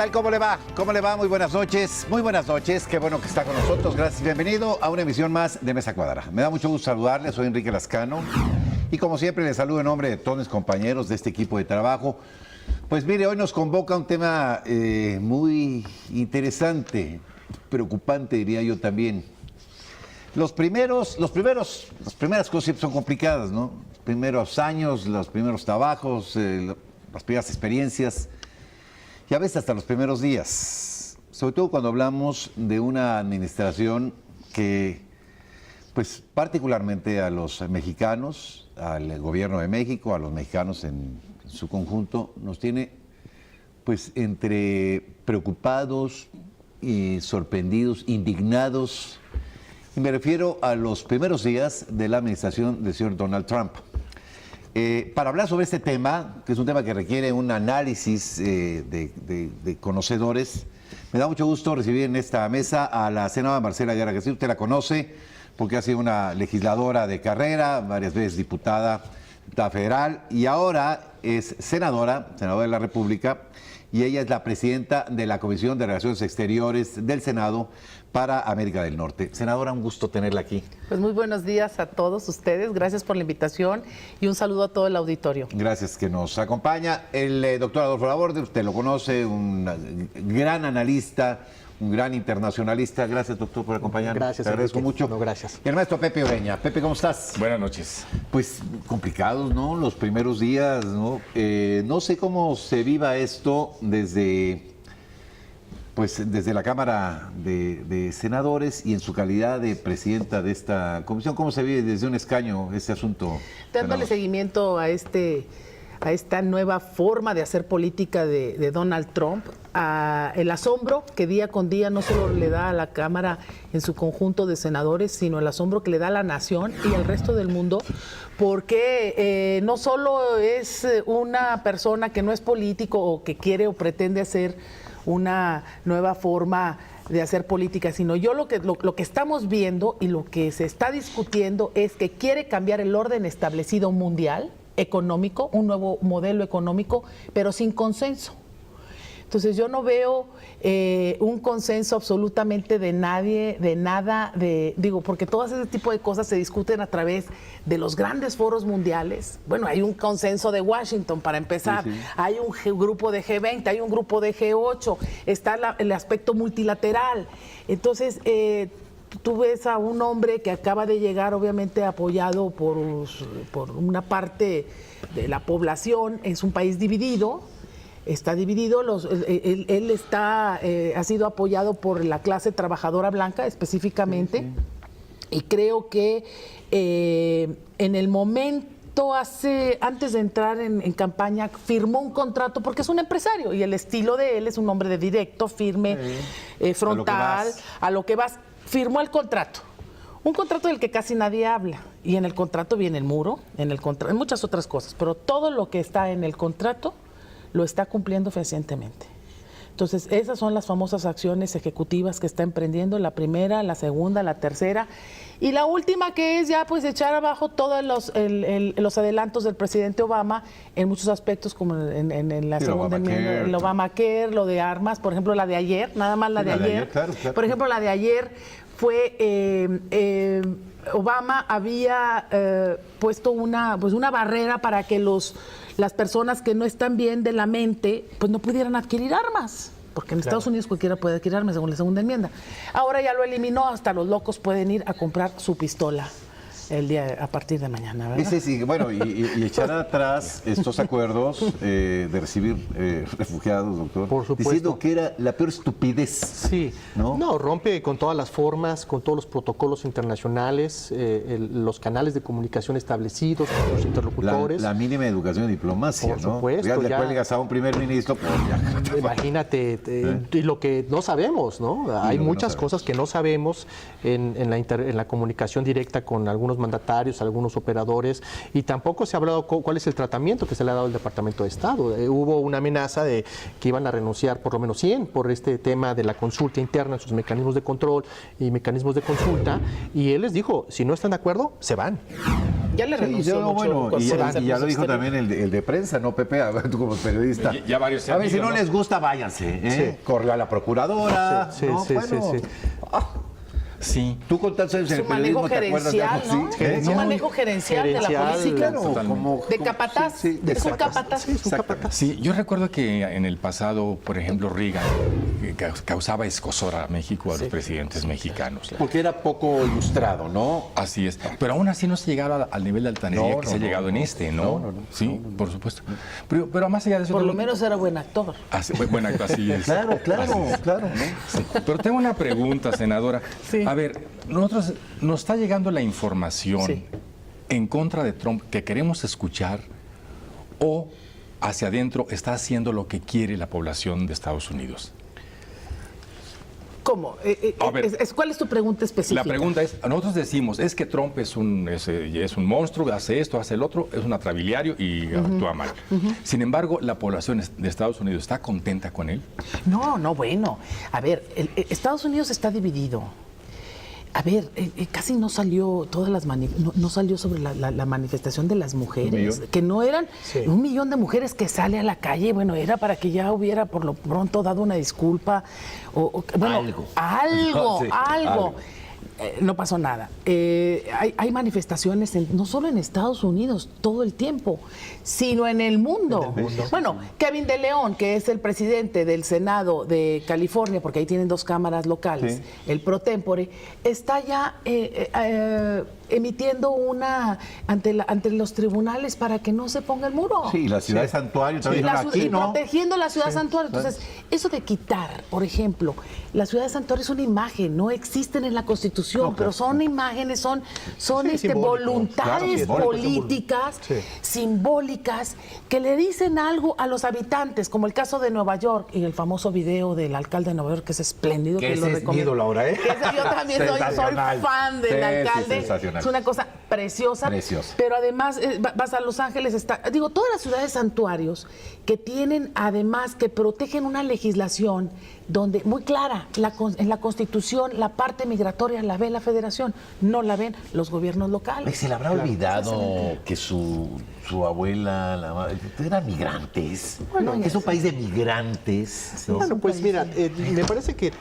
tal? ¿Cómo le va? ¿Cómo le va? Muy buenas noches. Muy buenas noches. Qué bueno que está con nosotros. Gracias. Bienvenido a una emisión más de Mesa Cuadrada. Me da mucho gusto saludarle. Soy Enrique Lascano. Y como siempre, le saludo en nombre de todos mis compañeros de este equipo de trabajo. Pues mire, hoy nos convoca un tema muy interesante, preocupante, diría yo también. Las primeras cosas siempre son complicadas, ¿no? Los primeros años, los primeros trabajos, las primeras experiencias. Y a veces hasta los primeros días, sobre todo cuando hablamos de una administración que, pues particularmente a los mexicanos, al gobierno de México, a los mexicanos en su conjunto, nos tiene pues entre preocupados y sorprendidos, indignados. Y me refiero a los primeros días de la administración del señor Donald Trump. Para hablar sobre este tema, que es un tema que requiere un análisis de conocedores, me da mucho gusto recibir en esta mesa a la senadora Marcela Guerra Castillo. Usted la conoce porque ha sido una legisladora de carrera, varias veces diputada federal y ahora es senadora de la República, y ella es la presidenta de la Comisión de Relaciones Exteriores del Senado para América del Norte. Senadora, un gusto tenerla aquí. Pues muy buenos días a todos ustedes, gracias por la invitación y un saludo a todo el auditorio. Gracias que nos acompaña. El doctor Adolfo Laborde, usted lo conoce, un gran analista, un gran internacionalista. Gracias, doctor, por acompañarnos. Gracias, te agradezco mucho. No, gracias. Y el maestro Pepe Ureña. Pepe, ¿cómo estás? Buenas noches. Pues complicados, ¿no? Los primeros días, ¿no? No sé cómo se viva esto desde la Cámara de Senadores y en su calidad de presidenta de esta comisión. ¿Cómo se vive desde un escaño este asunto? Dándole seguimiento a esta nueva forma de hacer política de Donald Trump, el asombro que día con día no solo le da a la Cámara en su conjunto de senadores, sino el asombro que le da a la nación y al resto del mundo, porque no solo es una persona que no es político o que quiere o pretende hacer una nueva forma de hacer política, sino lo que estamos viendo y lo que se está discutiendo es que quiere cambiar el orden establecido mundial económico, un nuevo modelo económico, pero sin consenso. Entonces yo no veo un consenso absolutamente de nadie, de nada, porque todo ese tipo de cosas se discuten a través de los grandes foros mundiales. Bueno, hay un consenso de Washington para empezar, sí. Hay un grupo de G20, hay un grupo de G8, está el aspecto multilateral. Entonces, tú ves a un hombre que acaba de llegar, obviamente apoyado por una parte de la población, es un país dividido. Está dividido, él ha sido apoyado por la clase trabajadora blanca específicamente, sí. Y creo que en el momento, antes de entrar en campaña, firmó un contrato porque es un empresario y el estilo de él es un hombre de directo, firme, sí. Frontal, a lo que vas, firmó el contrato. Un contrato del que casi nadie habla, y en el contrato viene el muro, en muchas otras cosas, pero todo lo que está en el contrato lo está cumpliendo fehacientemente. Entonces, esas son las famosas acciones ejecutivas que está emprendiendo, la primera, la segunda, la tercera, y la última, que es ya pues echar abajo todos los adelantos del presidente Obama en muchos aspectos, como en la segunda enmienda, el Obamacare, lo de armas, por ejemplo, la de ayer, nada más la de ayer. Claro. Por ejemplo, la de ayer fue Obama había puesto una barrera para que las personas que no están bien de la mente pues no pudieran adquirir armas, porque en Estados Unidos cualquiera puede adquirir armas según la segunda enmienda. Ahora ya lo eliminó, hasta los locos pueden ir a comprar su pistola a partir de mañana, ¿verdad? Sí, bueno, y echar atrás estos acuerdos de recibir refugiados, doctor. Por supuesto. Diciendo que era la peor estupidez. Sí. No, rompe con todas las formas, con todos los protocolos internacionales, los canales de comunicación establecidos, con los interlocutores. La mínima educación y diplomacia, ¿no? Por supuesto. Ya cuelgas a un primer ministro, pues ya. Imagínate, y lo que no sabemos, ¿no? Hay muchas cosas que no sabemos en la comunicación directa con algunos mandatarios, algunos operadores, y tampoco se ha hablado cuál es el tratamiento que se le ha dado al Departamento de Estado. Hubo una amenaza de que iban a renunciar por lo menos 100 por este tema de la consulta interna, sus mecanismos de control y mecanismos de consulta, y él les dijo, si no están de acuerdo, se van. Ya le renunció yo, mucho bueno, cuando y fue ya, a ser y ya lo dijo exterior. también el de prensa, no Pepe, tú como periodista. Ya varios se a han ver, si ido, no ¿no? les gusta, váyanse. ¿eh? Corrió a la procuradora. Sí, ¿no? sí, Bueno, sí, sí. Sí. Tú con tantos años en Su el periodismo, manejo ¿te acuerdas de algo gerencial, ¿no? así? Es un manejo gerencial de la Gerencial, política. Claro, De capataz. sí, de Es un capataz. capataz. Sí, es un capataz. Sí, yo recuerdo que en el pasado, por ejemplo, Reagan causaba escozor a México, a los presidentes mexicanos. Porque era poco ilustrado, ¿no? Así es. Pero aún así no se llegaba al nivel de altanería que se ha llegado en este, ¿no? No. Sí, por supuesto. Pero más allá de eso... Por lo menos era buen actor. Buena actuación, así es. Claro, claro. ¿no? Sí. Pero tengo una pregunta, senadora. Sí. A ver, nosotros nos está llegando la información Sí. en contra de Trump que queremos escuchar o hacia adentro está haciendo lo que quiere la población de Estados Unidos. ¿Cómo? A ver. ¿Cuál es tu pregunta específica? La pregunta es, nosotros decimos, es que Trump es un monstruo, hace esto, hace el otro, es un atrabiliario y actúa mal. Sin embargo, la población de Estados Unidos está contenta con él. No, bueno. A ver, Estados Unidos está dividido. A ver, casi no salió no salió sobre la manifestación de las mujeres, que no eran 1 millón de mujeres que sale a la calle, bueno, era para que ya hubiera por lo pronto dado una disculpa bueno, algo. No pasó nada. Hay manifestaciones no solo en Estados Unidos todo el tiempo, sino en el mundo. Bueno, Kevin de León, que es el presidente del Senado de California, porque ahí tienen 2 cámaras locales, el pro tempore, está ya emitiendo una ante los tribunales para que no se ponga el muro. Sí, la ciudad de Santuario también Y aquí, ¿no? protegiendo la ciudad santuario. Entonces, eso de quitar, por ejemplo, la ciudad de santuario es una imagen, no existen en la Constitución, pero son imágenes, son voluntades políticas, simbólicas, que le dicen algo a los habitantes, como el caso de Nueva York y el famoso video del alcalde de Nueva York, que es espléndido. Que Que ese lo es recomiendo. mi ídolo ahora, ¿eh? Que ese yo también soy Sensacional. fan del Sí, alcalde. sensacional. Es una cosa preciosa. Pero además vas a Los Ángeles, todas las ciudades santuarios que tienen además, que protegen una legislación donde muy clara, en la Constitución la parte migratoria la ve la Federación, no la ven los gobiernos locales. Se le habrá olvidado que su abuela eran migrantes, que es un país de migrantes. ¿no? Bueno, pues mira, me parece que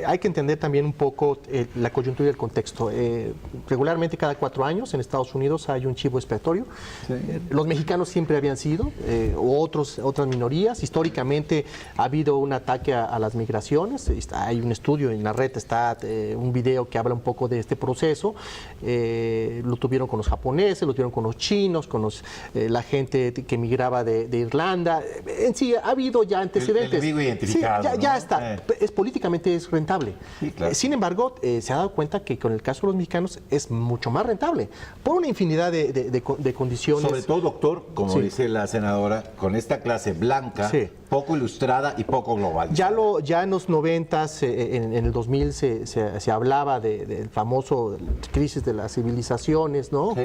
hay que entender también un poco la coyuntura y el contexto. Regularmente cada 4 años en Estados Unidos hay un chivo expiatorio. Los mexicanos siempre habían sido, otras minorías. Históricamente ha habido un ataque a las migraciones. Hay un estudio en la red, está un video que habla un poco de este proceso. Lo tuvieron con los japoneses, lo tuvieron con los chinos, con la gente que migraba de Irlanda. En sí, ha habido ya antecedentes. El enemigo identificado, Sí, ya ¿no? está. Políticamente es rentable. Sí, claro. Sin embargo, se ha dado cuenta que con el caso de los mexicanos es mucho más rentable por una infinidad de condiciones. Sobre todo, doctor, como dice la senadora, con esta clase blanca, poco ilustrada y poco global. Ya en los 90s, en el 2000 se hablaba del famoso crisis de las civilizaciones, ¿no?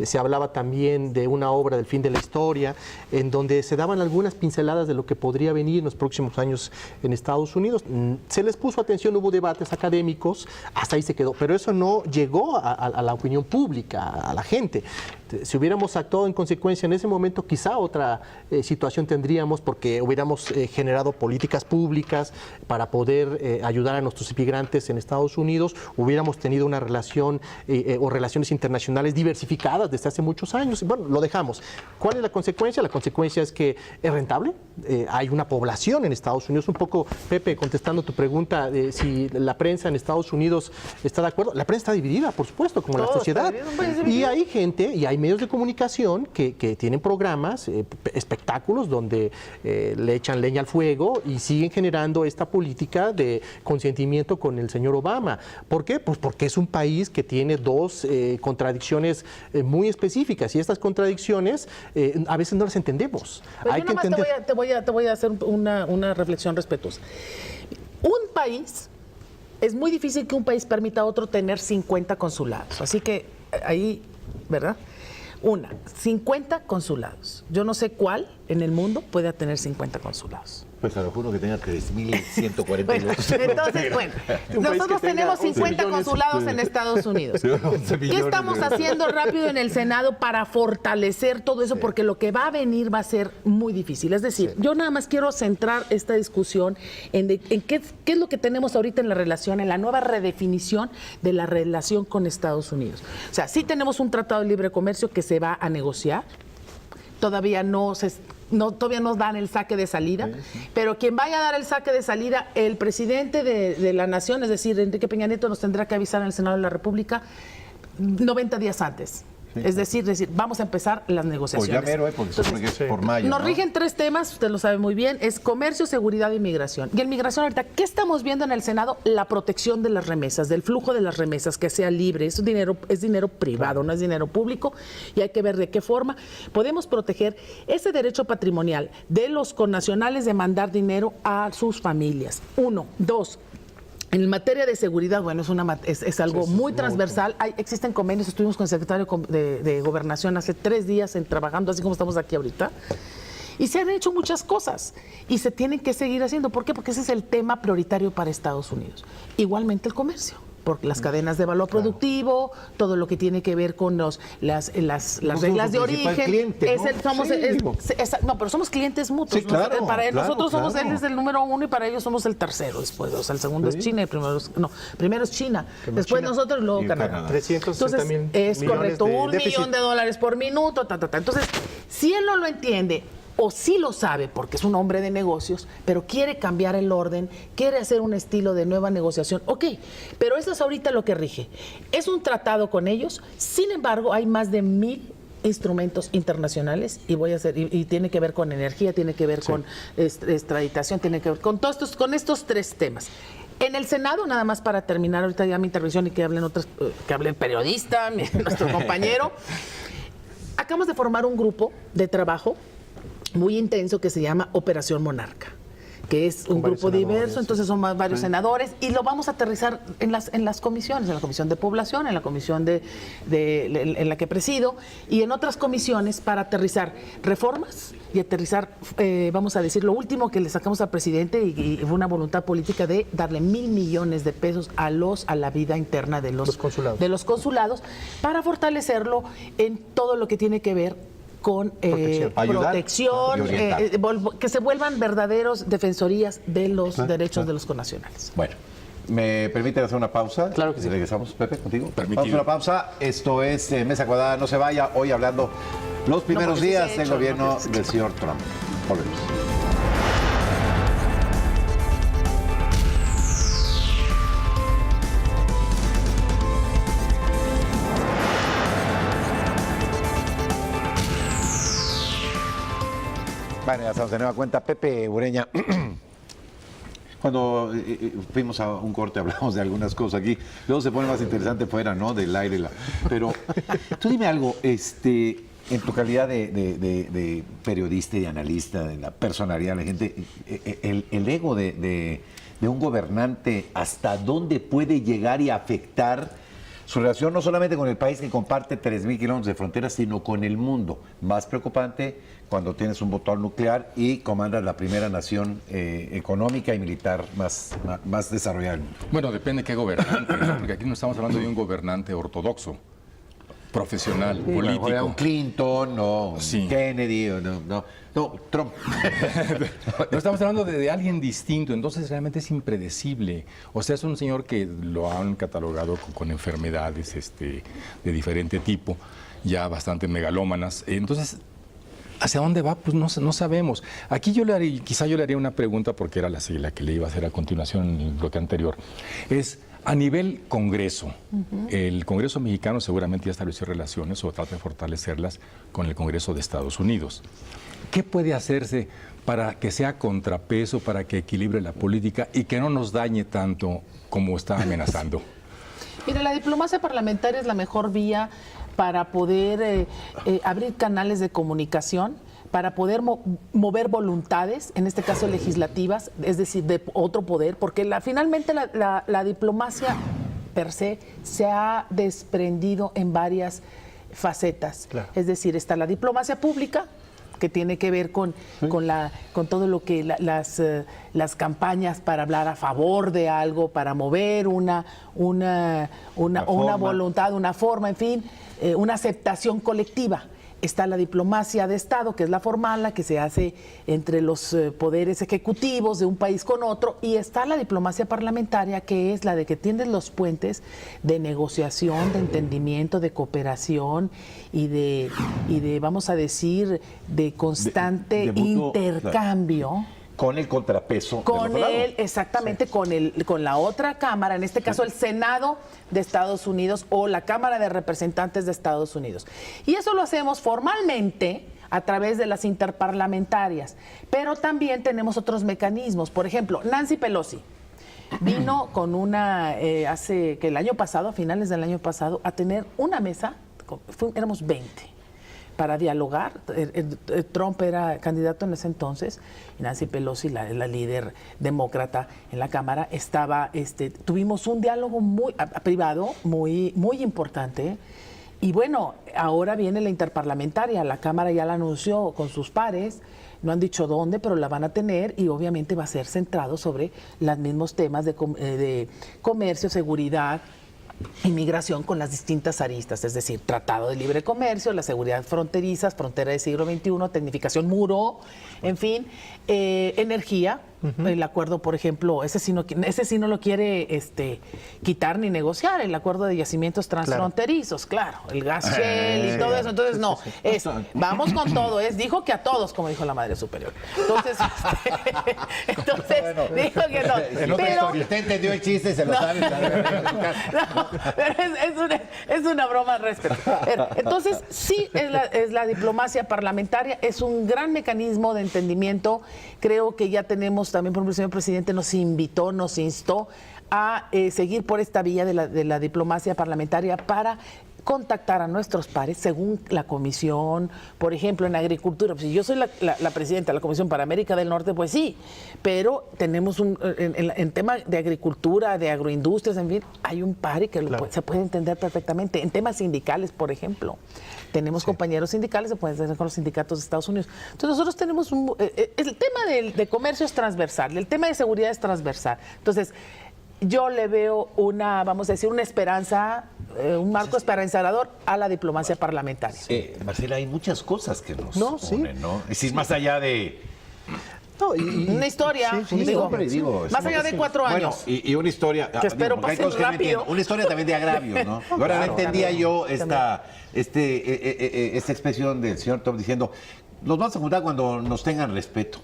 Se hablaba también de una obra del fin de la historia, en donde se daban algunas pinceladas de lo que podría venir en los próximos años en Estados Unidos. Se les puso atención, hubo debates académicos, hasta ahí se quedó, pero eso no llegó a la opinión pública, a la gente. Si hubiéramos actuado en consecuencia en ese momento, quizá otra situación tendríamos, porque hubiéramos generado políticas públicas para poder ayudar a nuestros inmigrantes en Estados Unidos, hubiéramos tenido una relación o relaciones internacionales diversificadas desde hace muchos años. Bueno, lo dejamos. ¿Cuál es la consecuencia? La consecuencia es que es rentable. Hay una población en Estados Unidos. Un poco, Pepe, contestando tu pregunta de si la prensa en Estados Unidos está de acuerdo. La prensa está dividida, por supuesto, como la sociedad. Y hay gente y hay medios de comunicación que tienen programas, espectáculos donde le echan leña al fuego y siguen generando esta política de consentimiento con el señor Obama. ¿Por qué? Pues porque es un país que tiene 2 contradicciones muy específicas y estas contradicciones a veces no las entendemos. Pero Hay yo que nada más entender. te voy a hacer una reflexión respetuosa. Un país, es muy difícil que un país permita a otro tener 50 consulados. Así que ahí, ¿verdad? 50 consulados. Yo no sé cuál, en el mundo pueda tener 50 consulados. Pues a lo juro que tenga 3.140 Bueno, entonces, bueno, nosotros tenemos 50 consulados en Estados Unidos. ¿Qué estamos haciendo rápido en el Senado para fortalecer todo eso? Porque lo que va a venir va a ser muy difícil. Es decir, yo nada más quiero centrar esta discusión en qué es lo que tenemos ahorita en la relación, en la nueva redefinición de la relación con Estados Unidos. O sea, sí tenemos un tratado de libre comercio que se va a negociar. Todavía todavía nos dan el saque de salida, pero quien vaya a dar el saque de salida, el presidente de la nación, es decir, Enrique Peña Nieto, nos tendrá que avisar en el Senado de la República 90 días antes. Es decir, vamos a empezar las negociaciones. Pues ya mero, porque supone que es por mayo. Nos rigen 3 temas, usted lo sabe muy bien, es comercio, seguridad y migración. Y en migración ahorita, ¿qué estamos viendo en el Senado? La protección de las remesas, del flujo de las remesas, que sea libre. Es dinero privado, no es dinero público, y hay que ver de qué forma podemos proteger ese derecho patrimonial de los connacionales de mandar dinero a sus familias. 1, 2. En materia de seguridad, bueno, es algo muy transversal. Existen convenios, estuvimos con el secretario de Gobernación hace 3 días trabajando, así como estamos aquí ahorita, y se han hecho muchas cosas y se tienen que seguir haciendo. ¿Por qué? Porque ese es el tema prioritario para Estados Unidos. Igualmente el comercio, porque las cadenas de valor productivo, todo lo que tiene que ver con las reglas de origen. Cliente, ¿no? Pero somos clientes mutuos. Sí, claro, para nosotros somos claro. él es el número 1 y para ellos somos el tercero después. O sea, el segundo es China y primero es China, después China nosotros y luego Canadá. 360 Entonces, mil es millones correcto, de $1 déficit. millón por minuto, Entonces, si él no lo entiende, o sí lo sabe porque es un hombre de negocios, pero quiere cambiar el orden, quiere hacer un estilo de nueva negociación, ok, pero eso es ahorita lo que rige. Es un tratado con ellos, sin embargo, hay más de 1,000 instrumentos internacionales y tiene que ver con energía, tiene que ver con extraditación, tiene que ver con todos con estos 3 temas. En el Senado, nada más para terminar ahorita ya mi intervención y que hable el periodista, nuestro compañero, acabamos de formar un grupo de trabajo muy intenso que se llama Operación Monarca, que es un grupo diverso, entonces son varios senadores, y lo vamos a aterrizar en las comisiones, en la Comisión de Población, en la comisión en la que presido, y en otras comisiones para aterrizar reformas y aterrizar, vamos a decir, lo último que le sacamos al presidente, y fue una voluntad política de darle 1,000 millones de pesos a la vida interna de los consulados, para fortalecerlo en todo lo que tiene que ver con protección, que se vuelvan verdaderos defensorías de los derechos de los connacionales. Bueno, ¿me permiten hacer una pausa? Claro que sí. Regresamos, Pepe, contigo. Permitido. Vamos a una pausa. Esto es Mesa Cuadrada. No se vaya. Hoy hablando los primeros días del gobierno del señor Trump. Volvemos. Bueno, ya estamos de nueva cuenta. Pepe Ureña, cuando fuimos a un corte hablamos de algunas cosas aquí, luego se pone más interesante fuera, ¿no? Del aire. Pero tú dime algo, en tu calidad de periodista y de analista, de la personalidad de la gente, el ego de un gobernante, ¿hasta dónde puede llegar y afectar su relación no solamente con el país que comparte 3,000 kilómetros de frontera, sino con el mundo? Más preocupante cuando tienes un motor nuclear y comandas la primera nación económica y militar más desarrollada del mundo. Bueno, depende de qué gobernante, ¿no? Porque aquí no estamos hablando de un gobernante ortodoxo, profesional, político. Bueno, un Clinton, no, un Sí. Kennedy, no, Trump. No estamos hablando de alguien distinto, entonces realmente es impredecible. O sea, es un señor que lo han catalogado con enfermedades de diferente tipo, ya bastante megalómanas. Entonces, ¿hacia dónde va? Pues no sabemos. Aquí quizá yo le haría una pregunta, porque era la que le iba a hacer a continuación en el bloque anterior. Es, a nivel Congreso, el Congreso mexicano seguramente ya estableció relaciones o trata de fortalecerlas con el Congreso de Estados Unidos. ¿Qué puede hacerse para que sea contrapeso, para que equilibre la política y que no nos dañe tanto como está amenazando? Mira, la diplomacia parlamentaria es la mejor vía para poder abrir canales de comunicación, para poder mover voluntades, en este caso legislativas, es decir, de otro poder, porque finalmente la diplomacia per se ha desprendido en varias facetas. Claro. Es decir, está la diplomacia pública, que tiene que ver con todo lo que las campañas para hablar a favor de algo, para mover una voluntad, una forma, en fin, una aceptación colectiva. Está la diplomacia de Estado, que es la formal, la que se hace entre los poderes ejecutivos de un país con otro, y está la diplomacia parlamentaria, que es la de que tiendes los puentes de negociación, de entendimiento, de cooperación y de vamos a decir, de constante de mutuo, intercambio. Claro. Con el contrapeso. Con él, exactamente, sí. con la otra Cámara, en este caso el Senado de Estados Unidos o la Cámara de Representantes de Estados Unidos. Y eso lo hacemos formalmente a través de las interparlamentarias, pero también tenemos otros mecanismos. Por ejemplo, Nancy Pelosi vino con hace que el año pasado, a finales del año pasado, a tener una mesa, éramos 20. Para dialogar. Trump era candidato en ese entonces, y Nancy Pelosi, la líder demócrata en la Cámara, tuvimos un diálogo muy privado, muy importante. Y bueno, ahora viene la interparlamentaria, la Cámara ya la anunció con sus pares, no han dicho dónde, pero la van a tener, y obviamente va a ser centrado sobre los mismos temas de comercio, seguridad, inmigración, con las distintas aristas, es decir, Tratado de Libre Comercio, la seguridad fronteriza, frontera del siglo XXI, tecnificación muro, en fin, energía, el acuerdo, por ejemplo, ese sí no lo quiere quitar ni negociar, el acuerdo de yacimientos transfronterizos, claro, el gas shell y todo eso, entonces no, vamos con todo, dijo que a todos, como dijo la Madre Superior. Entonces, bueno, dijo que no. Pero usted entendió el chiste, se lo sabe. Pero es una broma al respecto. Entonces, sí, es la diplomacia parlamentaria, es un gran mecanismo de entendimiento. Creo que ya tenemos también, por ejemplo, el señor presidente nos instó a seguir por esta vía de la diplomacia parlamentaria para contactar a nuestros pares según la comisión, por ejemplo, en agricultura. Pues si yo soy la presidenta de la Comisión para América del Norte, pues sí, pero tenemos en tema de agricultura, de agroindustrias, en fin, hay un par que se puede entender perfectamente. En temas sindicales, por ejemplo, tenemos compañeros sindicales, se pueden entender con los sindicatos de Estados Unidos. Entonces nosotros tenemos el tema de comercio es transversal, el tema de seguridad es transversal. Entonces, yo le veo una esperanza, un marco esperanzador a la diplomacia parlamentaria. Marcela, hay muchas cosas que nos unen, ¿no? Es decir, más allá de... una historia, más allá de 4 años. Bueno, y una historia... Que espero pase rápido. Una historia también de agravios, ¿no? Ahora no entendía yo esta expresión del señor Trump diciendo, nos vamos a juntar cuando nos tengan respeto.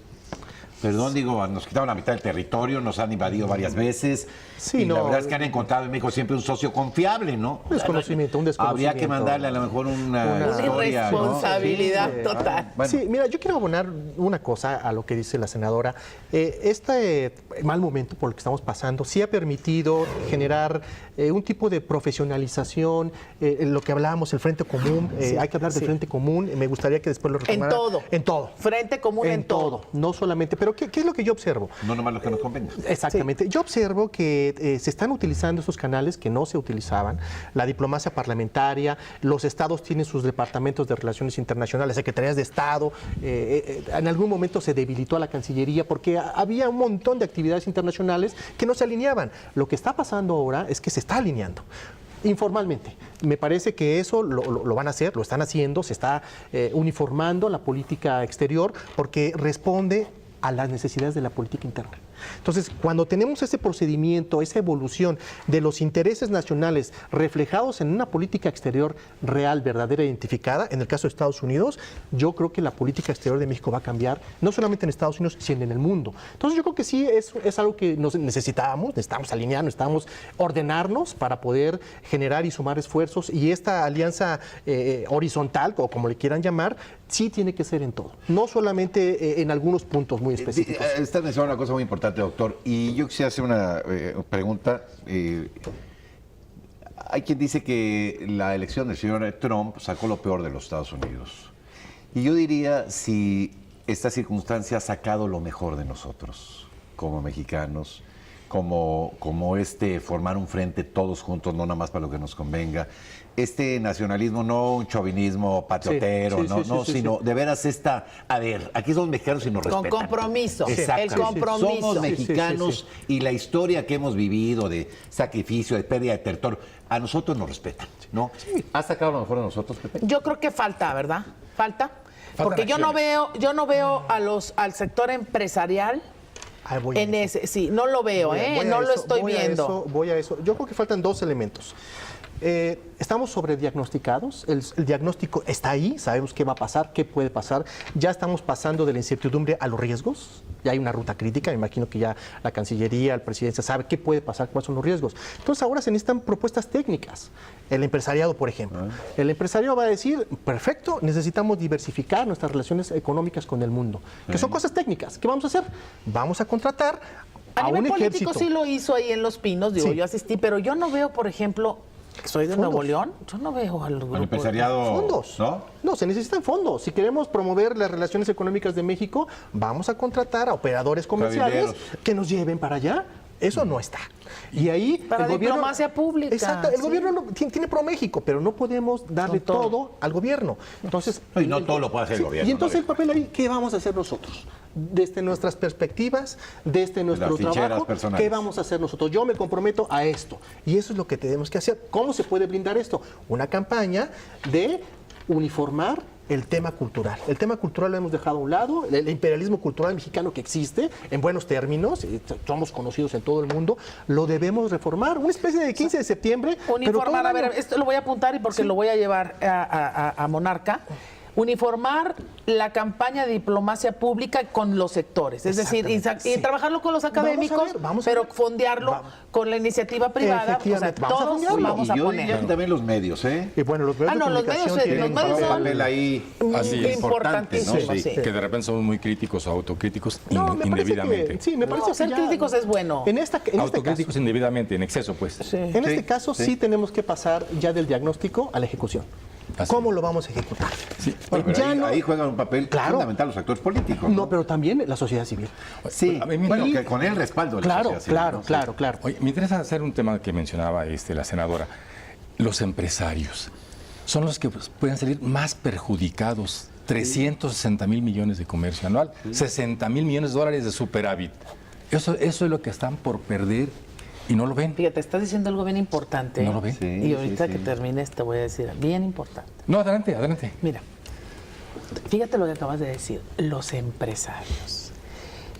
Perdón, nos quitaron la mitad del territorio, nos han invadido varias veces. Sí, y la verdad es que han encontrado en México siempre un socio confiable, ¿no? Un desconocimiento. Habría que mandarle a lo mejor una historia, irresponsabilidad total. Bueno. Sí, mira, yo quiero abonar una cosa a lo que dice la senadora. Este mal momento por el que estamos pasando sí ha permitido generar un tipo de profesionalización, lo que hablábamos, el Frente Común. Hay que hablar del Frente Común. Me gustaría que después lo retomara. En todo. Frente Común en todo. No solamente, pero ¿qué es lo que yo observo? No nomás lo que nos convenga. Exactamente. Sí. Yo observo que se están utilizando esos canales que no se utilizaban, la diplomacia parlamentaria, los estados tienen sus departamentos de relaciones internacionales, secretarías de Estado, en algún momento se debilitó a la Cancillería porque había un montón de actividades internacionales que no se alineaban. Lo que está pasando ahora es que se está alineando. Informalmente. Me parece que eso lo van a hacer, lo están haciendo, se está uniformando la política exterior porque responde a las necesidades de la política interna. Entonces, cuando tenemos ese procedimiento, esa evolución de los intereses nacionales reflejados en una política exterior real, verdadera, identificada, en el caso de Estados Unidos, yo creo que la política exterior de México va a cambiar, no solamente en Estados Unidos, sino en el mundo. Entonces, yo creo que sí es algo que necesitamos alinear, necesitamos ordenarnos para poder generar y sumar esfuerzos, y esta alianza horizontal, o como le quieran llamar, sí tiene que ser en todo, no solamente en algunos puntos muy específicos. Estás mencionando una cosa muy importante, doctor, y yo quisiera hacer una pregunta. Hay quien dice que la elección del señor Trump sacó lo peor de los Estados Unidos. Y yo diría si esta circunstancia ha sacado lo mejor de nosotros, como mexicanos, como formar un frente todos juntos, no nada más para lo que nos convenga. Este nacionalismo, no un chauvinismo patriotero, sino de veras a ver, aquí somos mexicanos y nos respetan. Con compromiso, Exacto. el compromiso. Somos mexicanos y la historia que hemos vivido de sacrificio, de pérdida de territorio, a nosotros nos respetan, ¿no? ¿Has sacado lo mejor de nosotros, Pepe? Yo creo que falta, ¿verdad? Falta. Porque acciones. yo no veo al sector empresarial en ese, sí, no lo veo, no lo estoy viendo. Voy a eso. Yo creo que faltan dos elementos. Estamos sobrediagnosticados, el diagnóstico está ahí, sabemos qué va a pasar, qué puede pasar, ya estamos pasando de la incertidumbre a los riesgos, ya hay una ruta crítica, me imagino que ya la Cancillería, la Presidencia sabe qué puede pasar, cuáles son los riesgos. Entonces ahora se necesitan propuestas técnicas, el empresariado, por ejemplo. El empresariado va a decir, perfecto, necesitamos diversificar nuestras relaciones económicas con el mundo, que son cosas técnicas. ¿Qué vamos a hacer? Vamos a contratar a nivel un político ejército. sí lo hizo ahí en Los Pinos, digo, Sí. yo asistí, pero yo no veo, por ejemplo, soy de Nuevo León, yo no veo al grupo. El empresariado, Fondos. ¿no? No, se necesitan fondos. Si queremos promover las relaciones económicas de México, vamos a contratar a operadores comerciales Cabilderos. que nos lleven para allá. Eso no está. Y ahí Para diplomacia pública, Exacto, el sí. gobierno tiene pro México, pero no podemos darle Con todo. todo al gobierno. Entonces, No, y no todo lo puede hacer el gobierno, Y entonces ¿no? el papel ahí, ¿qué vamos a hacer nosotros? Desde nuestras perspectivas, desde nuestro ficheras trabajo, personales. ¿qué vamos a hacer nosotros? Yo me comprometo a esto. Y eso es lo que tenemos que hacer. ¿Cómo se puede blindar esto? Una campaña de uniformar el tema cultural. El tema cultural lo hemos dejado a un lado, el imperialismo cultural mexicano que existe, en buenos términos, somos conocidos en todo el mundo, lo debemos reformar. Una especie de 15 de septiembre. pero Uniformar, todo a el ver, año. esto lo voy a apuntar y porque lo voy a llevar a Monarca. Uniformar la campaña de diplomacia pública con los sectores, es decir, y trabajarlo con los académicos, vamos a pero ver. fondearlo con la iniciativa privada, o sea, Efectivamente, vamos a todos fondearlo. vamos a Y yo diría poner. que también los medios, ¿eh? Y bueno, los medios de los comunicación medios, tienen los medios un son papel ahí Así es. importantísimos, ¿no? Sí. sí. Que de repente somos muy críticos o autocríticos No, me parece indebidamente. que, sí, me parece No, que ser ya- críticos es bueno. En este caso, Autocríticos indebidamente, en exceso, pues. En este Sí, caso sí. sí tenemos que pasar ya del diagnóstico a la ejecución. Así ¿Cómo lo vamos a ejecutar? Sí. Bueno, pero Ya ahí, no- ahí juegan un papel Claro. fundamental los actores políticos. No, pero también la sociedad civil. Sí, A mí me- bueno, y- que con el respaldo de la Claro, sociedad civil, claro, ¿no? Sí. claro, claro. Oye, me interesa hacer un tema que mencionaba la senadora. Los empresarios son los que pueden salir más perjudicados. 360,000 millones de comercio anual, 60,000 millones de dólares de superávit. Eso es lo que están por perder y no lo ven. Fíjate, estás diciendo algo bien importante. No lo ven. Sí, Y ahorita sí, que sí. termines te voy a decir, bien importante. No, adelante, adelante. Mira, fíjate lo que acabas de decir, los empresarios.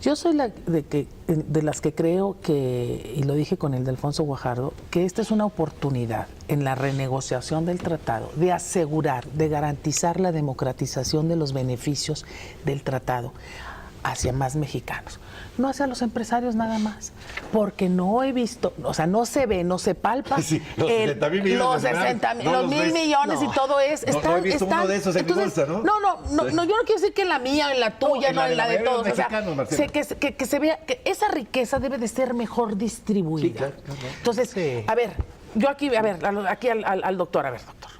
Yo soy de las que creo que, y lo dije con el de Alfonso Guajardo, que esta es una oportunidad en la renegociación del tratado de asegurar, de garantizar la democratización de los beneficios del tratado hacia más mexicanos, no hacia los empresarios nada más, porque no he visto, o sea, no se ve, no se palpa. Sí, los 60,000 millones los de dólares, 60,000, no los los 1,000 ves. millones y todo es. No he visto uno de esos en mi bolsa, ¿no? No, yo no quiero decir que en la mía, en la tuya, en no, la de en la la de mayoría de todos. los O sea, mexicanos, Marcelo. que se vea que esa riqueza debe de ser mejor distribuida. Sí, claro. Entonces, Sí. a ver, yo aquí, aquí al doctor, doctor.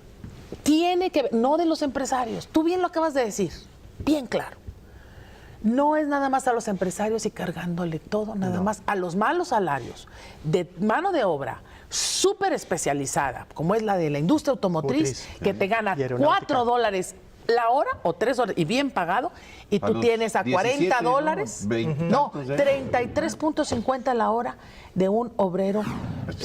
Tiene que ver, no de los empresarios. Tú bien lo acabas de decir, bien claro. No es nada más a los empresarios y cargándole todo, nada más a los malos salarios de mano de obra súper especializada, como es la de la industria automotriz, que te gana Y aeronáutica. $4 la hora o 3 horas y bien pagado, y A tú los tienes a 17, $40, ¿no? 20 no, tantos, ¿eh? 33.50 la hora de un obrero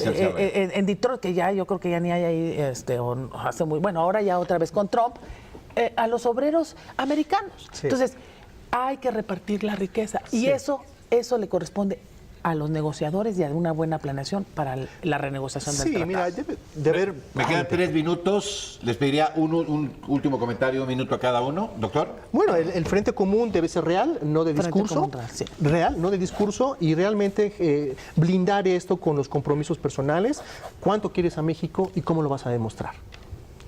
en Detroit, que ya yo creo que ya ni hay ahí, o hace muy, bueno, ahora ya otra vez con Trump, a los obreros americanos. Sí. Entonces, hay que repartir la riqueza y eso le corresponde a los negociadores y a una buena planeación para la renegociación del Sí, tratado. mira, debe de haber... Me quedan 3 minutos. Les pediría un último comentario, un minuto a cada uno. Doctor. Bueno, el frente común debe ser real, no de Frente discurso. común real, sí. Real, no de discurso, y realmente blindar esto con los compromisos personales. ¿Cuánto quieres a México y cómo lo vas a demostrar?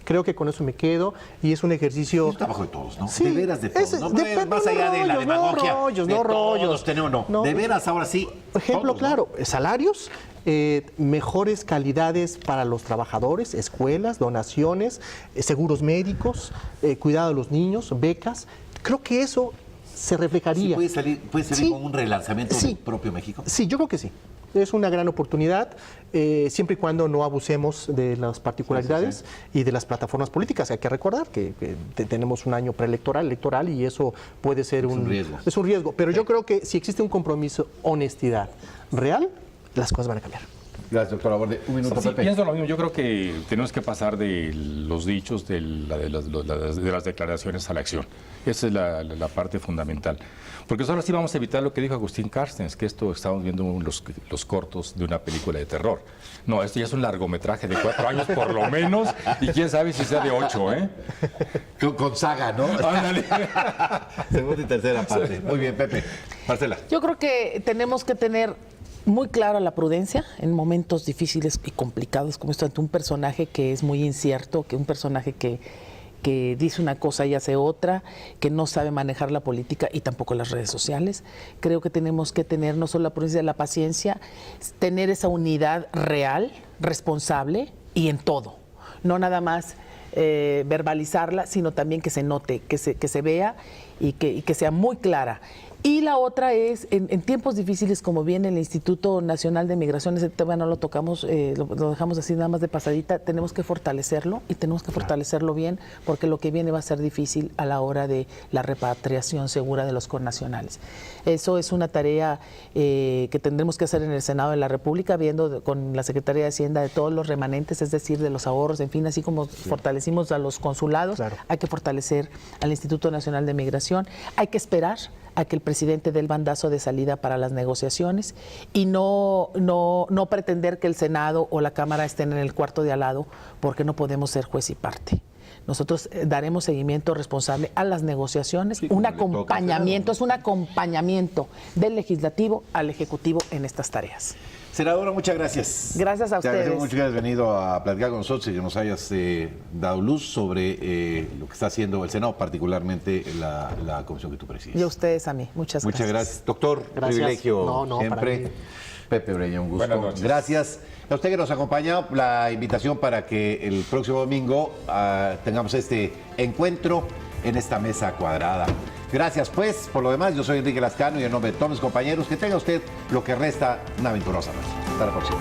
Creo que con eso me quedo y es un ejercicio... Es un trabajo de todos, ¿no? Sí, De veras de todos. ese- ¿no? depende, Más no allá de la rollos, no demagogia. rollos, de no rollos. Todos tenemos, no. No. De veras, ahora sí. Ejemplo todos, ¿no? claro, salarios, mejores calidades para los trabajadores, escuelas, donaciones, seguros médicos, cuidado de los niños, becas. Creo que eso se reflejaría. Sí, puede salir Sí. como un relanzamiento Sí. del propio México. Sí, yo creo que sí. es una gran oportunidad, siempre y cuando no abusemos de las particularidades y de las plataformas políticas. Hay que recordar que tenemos un año preelectoral, electoral, y eso puede ser un riesgo. Es un riesgo, pero yo creo que si existe un compromiso, honestidad real, las cosas van a cambiar. Gracias, doctor Laborde. Un minuto, Sí, Pepe. pienso lo mismo. Yo creo que tenemos que pasar de los dichos, de las declaraciones a la acción. Esa es la parte fundamental. Porque solo así vamos a evitar lo que dijo Agustín Carstens, que esto estamos viendo los cortos de una película de terror. No, esto ya es un largometraje de 4 años por lo menos, y quién sabe si sea de 8, ¿eh? Con saga, ¿no? Ándale. Segunda y tercera parte. Muy bien, Pepe. Marcela. Yo creo que tenemos que tener muy clara la prudencia en momentos difíciles y complicados como esto ante un personaje que es muy incierto, que un personaje que dice una cosa y hace otra, que no sabe manejar la política y tampoco las redes sociales. Creo que tenemos que tener no solo la prudencia, la paciencia, tener esa unidad real, responsable y en todo. No nada más verbalizarla, sino también que se note, que se vea y que sea muy clara. Y la otra es, en tiempos difíciles como viene el Instituto Nacional de Migración, ese tema no lo tocamos, lo dejamos así nada más de pasadita, tenemos que fortalecerlo y tenemos que fortalecerlo bien, porque lo que viene va a ser difícil a la hora de la repatriación segura de los connacionales. Eso es una tarea que tendremos que hacer en el Senado de la República, viendo con la Secretaría de Hacienda de todos los remanentes, es decir, de los ahorros, en fin, así como fortalecimos a los consulados, hay que fortalecer al Instituto Nacional de Migración, hay que esperar a que el presidente dé el bandazo de salida para las negociaciones y no pretender que el Senado o la Cámara estén en el cuarto de al lado, porque no podemos ser juez y parte. Nosotros daremos seguimiento responsable a las negociaciones, Sí, un como le toca al acompañamiento, Senado. es un acompañamiento del Legislativo al Ejecutivo en estas tareas. Senadora, muchas gracias. Gracias a Te agradecemos ustedes. mucho que hayas venido a platicar con nosotros y que nos hayas dado luz sobre lo que está haciendo el Senado, particularmente la comisión que tú presides. Y a ustedes a mí. Muchas gracias. Muchas gracias. Doctor, Gracias. privilegio No, para siempre. mí. Pepe Ureña, un gusto. Buenas noches. Gracias. A usted que nos acompaña, la invitación para que el próximo domingo tengamos este encuentro en esta mesa cuadrada. Gracias, pues. Por lo demás, yo soy Enrique Lascano y en nombre de todos mis compañeros, que tenga usted lo que resta una aventurosa noche. Hasta la próxima.